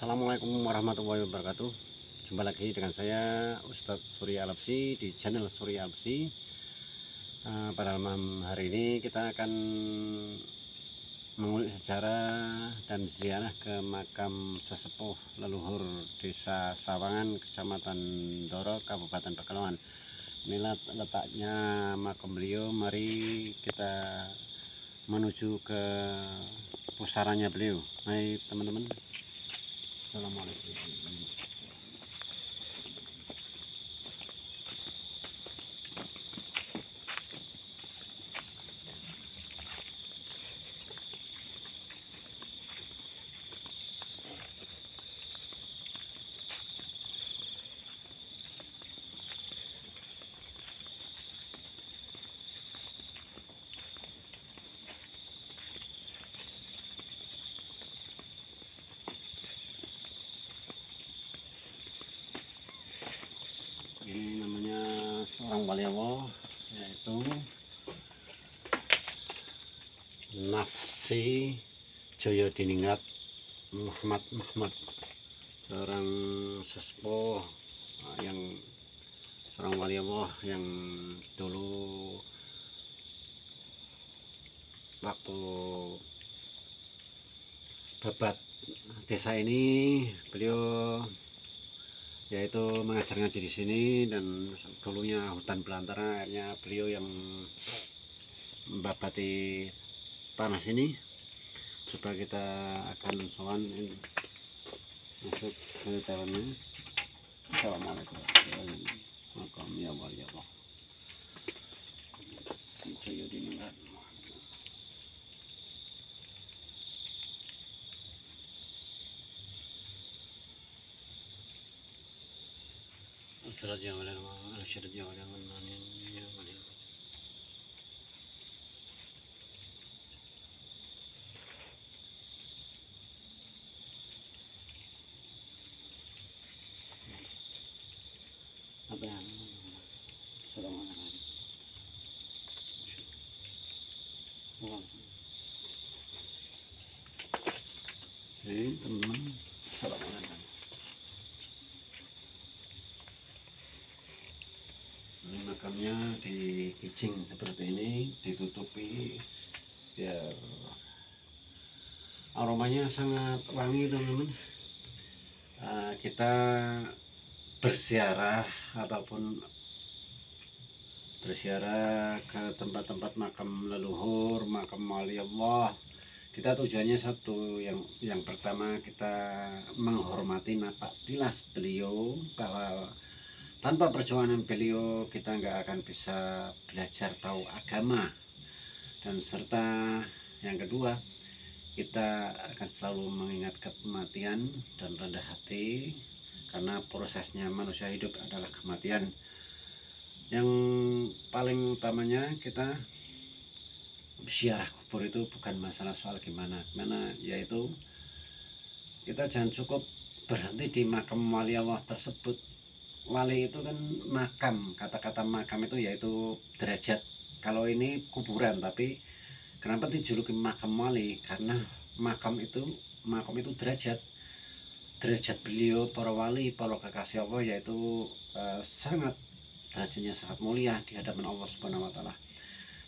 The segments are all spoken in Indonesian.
Assalamualaikum warahmatullahi wabarakatuh. Jumpa lagi dengan saya Ustadz Surya Al-Habsyi di channel Surya Al-Habsyi. Pada malam hari ini kita akan mengulik sejarah dan ziarah ke makam sesepuh leluhur Desa Sawangan, Kecamatan Doro, Kabupaten Pekalongan. Inilah letaknya makam beliau. Mari kita menuju ke pusarannya beliau. Hai teman-teman. Assalamualaikum. Ini namanya seorang wali Allah, yaitu Nafsi Joyodiningrat Muhammad, seorang sesepuh yang seorang wali Allah yang dulu waktu babat desa ini beliau yaitu mengajar ngaji di sini, dan dulunya hutan belantara. Akhirnya beliau yang membabati tanah sini. Coba kita akan sowan masuk ke dalamnya. Assalamualaikum warahmatullahi wabarakatuh. Si Joyodiningrat. Apa yang Assalamualaikum. Oke teman-teman, Assalamualaikum. Ini makamnya dikicing seperti ini, ditutupi biar aromanya sangat wangi teman-teman. Kita berziarah ataupun berziarah ke tempat-tempat makam leluhur, makam wali Allah. Kita tujuannya satu, yang pertama kita menghormati napak tilas beliau, bahwa tanpa perjuangan beliau kita nggak akan bisa belajar tahu agama. Dan serta yang kedua, kita akan selalu mengingat kematian dan rendah hati, karena prosesnya manusia hidup adalah kematian. Yang paling utamanya kita ziarah kubur itu bukan masalah soal gimana, yaitu kita jangan cukup berhenti di makam wali Allah tersebut. Wali itu kan makam, kata-kata makam itu yaitu derajat. Kalau ini kuburan, tapi kenapa dijuluki makam wali? Karena makam itu derajat beliau, para wali, para kekasih Allah, yaitu sangat derajatnya sangat mulia di hadapan Allah Subhanahu wa Ta'ala.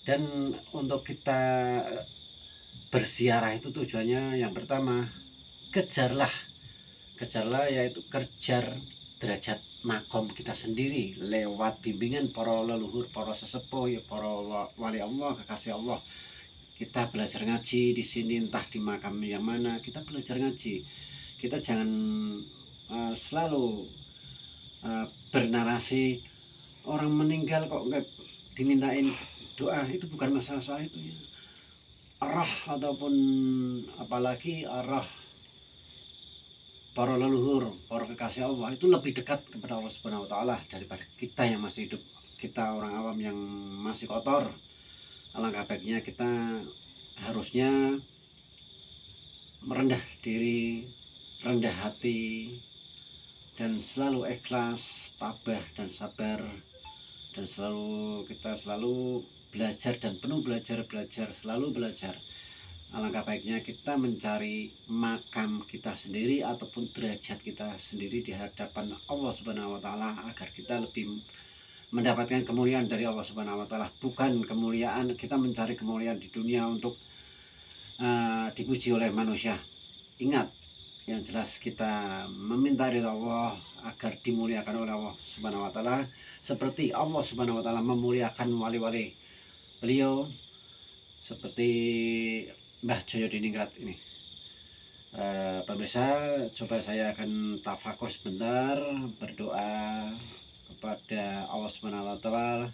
Dan untuk kita berziarah itu tujuannya yang pertama, kejarlah yaitu kejar derajat makom kita sendiri lewat bimbingan para leluhur, para sesepuh, ya para wali Allah, kekasih Allah. Kita belajar ngaji di sini, entah di makam yang mana kita belajar ngaji. Kita jangan selalu bernarasi orang meninggal kok nggak dimintain doa. Itu bukan masalah soal itu ya. Arah ataupun apalagi arah para leluhur, para kekasih Allah itu lebih dekat kepada Allah Subhanahu wa Ta'ala daripada kita yang masih hidup. Kita orang awam yang masih kotor. Alangkah baiknya kita harusnya merendah diri, rendah hati, dan selalu ikhlas, tabah dan sabar, dan kita selalu belajar dan penuh belajar, selalu belajar. alangkah baiknya kita mencari makam kita sendiri ataupun derajat kita sendiri di hadapan Allah Subhanahu wa taala agar kita lebih mendapatkan kemuliaan dari Allah Subhanahu wa taala. Bukan kemuliaan kita mencari kemuliaan di dunia untuk dipuji oleh manusia. Ingat, yang jelas kita meminta ridha Allah agar dimuliakan oleh Allah Subhanahu wa taala seperti Allah Subhanahu wa taala memuliakan wali-wali beliau seperti Mbah Joyo Diningrat ini. Pemirsa, coba saya akan tafakur sebentar, berdoa kepada Allah Subhanahu wa taala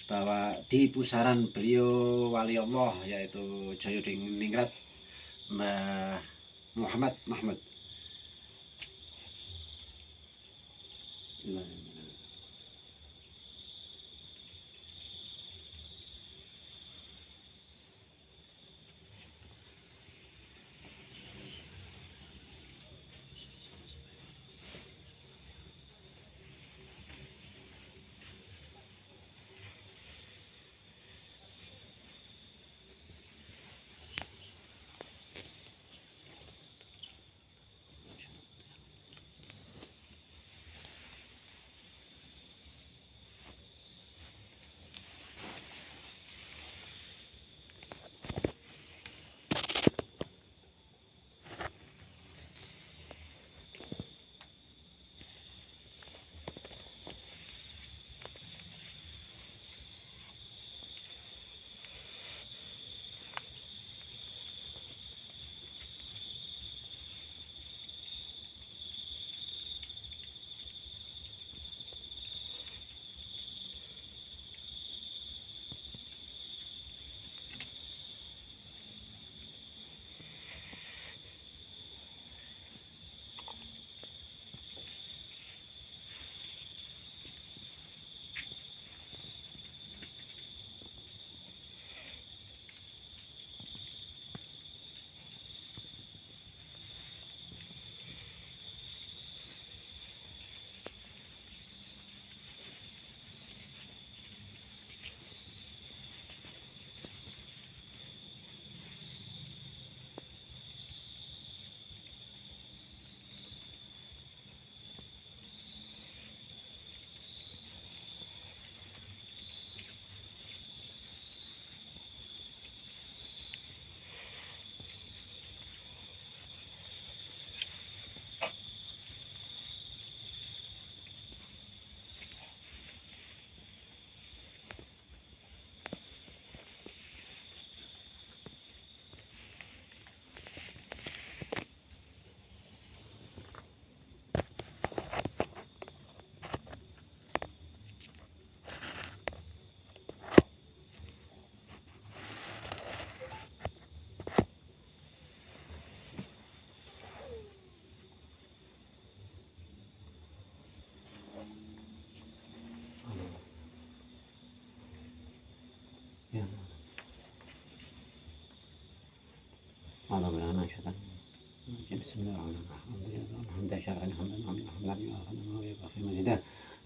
bahwa di pusaran beliau wali Allah yaitu Joyo Diningrat Mbah Muhammad Mahmud.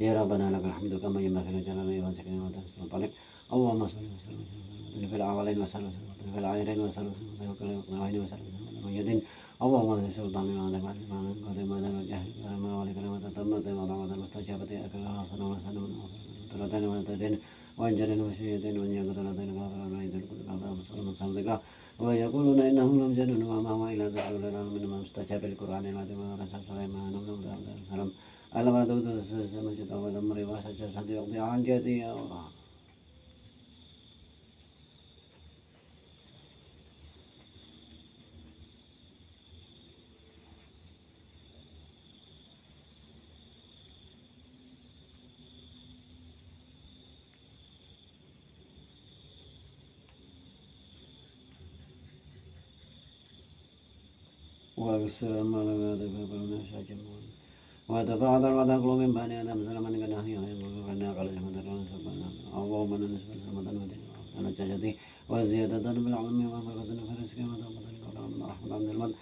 Ya Rabbana lakal hamdu kama yanbaghi li jalali wajhika wa ta'ala. Allahumma shalli wa sallim fil awwalin wa sallim fil akhirin wa sallim fil awwalin wa sallim Allahumma sultani wa ala man qadima lana jahil ma wa kalimat tammat wa da'wat mustajabati akal hasan wa sallam talatan wa tadin wa anjalin wa sayyidin wa yaqtalatan wa ra'aytul qur'an sallallahu ويقولون إنه لمجنون وما هو إلا ذكر للعالمين من مستجاب القرآن العظيم ورسول سليمان السلام على ما دود سمجد أول أمر وسجد صديق يقضي عن جدي الله. والسلام على هذا فبرنا شاجمون وتفاعل الوضع قلوب بني آدم سلما كنهي وفرنا قال سبحانه سبحانه اللهم نسأل سلامة ودين ونجاتي وزيادة بالعلم وبركة في الرزق وتوبة قدر من رحمة عبد المد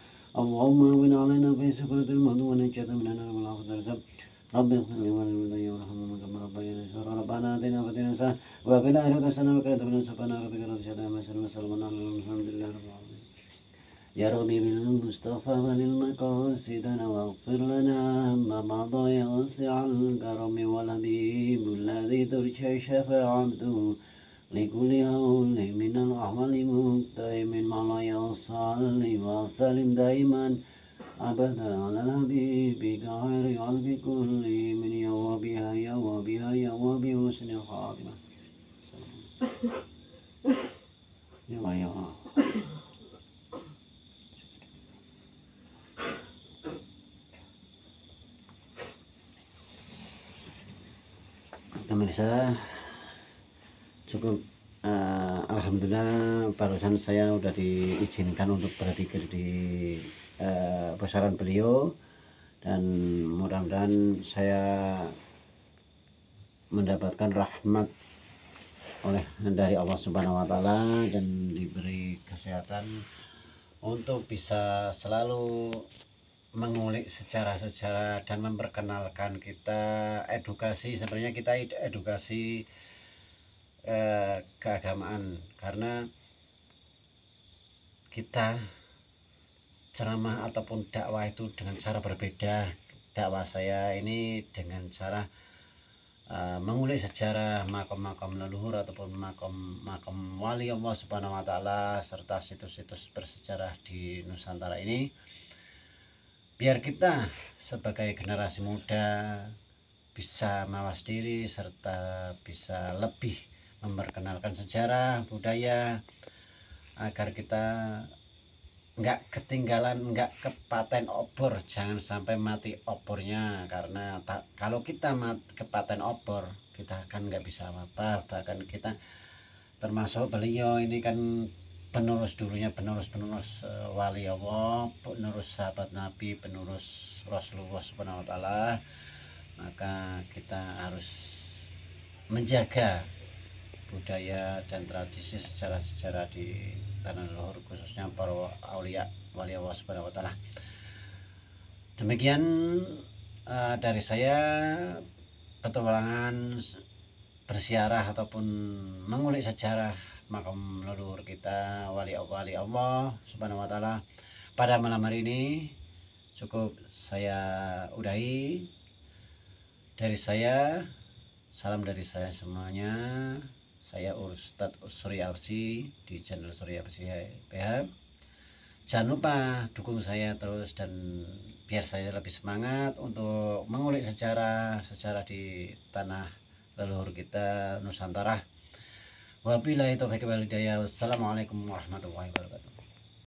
اللهم اغفر علينا في سكرة الموت ونجاة من النار والآخرة الرزق رب اغفر لي ولوالدي وارحمهما كما ربياني صغيرا ربنا آتنا في الدنيا حسنة وفي الآخرة حسنة وقنا عذاب النار سبحان ربك رب العزة عما يصفون وسلام على المرسلين والحمد لله رب العالمين. يا ربي بالمصطفى وللمقاصدنا واغفر لنا ما مضى يا واسع الكرم والحبيب الذي ترجى شفاعته لكل هول من الأعمال مقتئم مولاي صل وسلم دائما أبدا على حبيبك خير خلق كل من يا وبها يا وبها يا وبحسن الخاتمة يا pemirsa, cukup alhamdulillah barusan saya udah diizinkan untuk berzikir di besaran beliau, dan mudah-mudahan saya mendapatkan rahmat dari Allah Subhanahu wa taala dan diberi kesehatan untuk bisa selalu mengulik sejarah-sejarah dan memperkenalkan kita edukasi. Sebenarnya kita edukasi keagamaan, karena kita ceramah ataupun dakwah itu dengan cara berbeda. Dakwah saya ini dengan cara mengulik sejarah makam-makam leluhur ataupun makam wali Allah Subhanahu wa taala serta situs-situs bersejarah di Nusantara ini, biar kita sebagai generasi muda bisa mawas diri serta bisa lebih memperkenalkan sejarah budaya, agar kita nggak ketinggalan, nggak kepaten obor, jangan sampai mati obornya. Karena kalau kita kepaten obor, kita akan nggak bisa apa-apa. Bahkan kita termasuk beliau ini kan penerus dulunya, penerus wali Allah, penerus sahabat Nabi, penerus Rasulullah Subhanahu wa taala. Maka kita harus menjaga budaya dan tradisi sejarah-sejarah di tanah leluhur, khususnya para aulia wali Allah Subhanahu wa taala. Demikian dari saya, petualangan bersiarah ataupun mengulik sejarah makam leluhur kita wali Allah Subhanahu wa taala pada malam hari ini. Cukup saya udahi. Dari saya, salam dari saya semuanya. Saya Ustadz Surya Absi di channel Surya Absi PH. Jangan lupa dukung saya terus, dan biar saya lebih semangat untuk mengulik sejarah di tanah leluhur kita Nusantara. Wabillahi taufiq wal hidayah. Wassalamualaikum warahmatullahi wabarakatuh.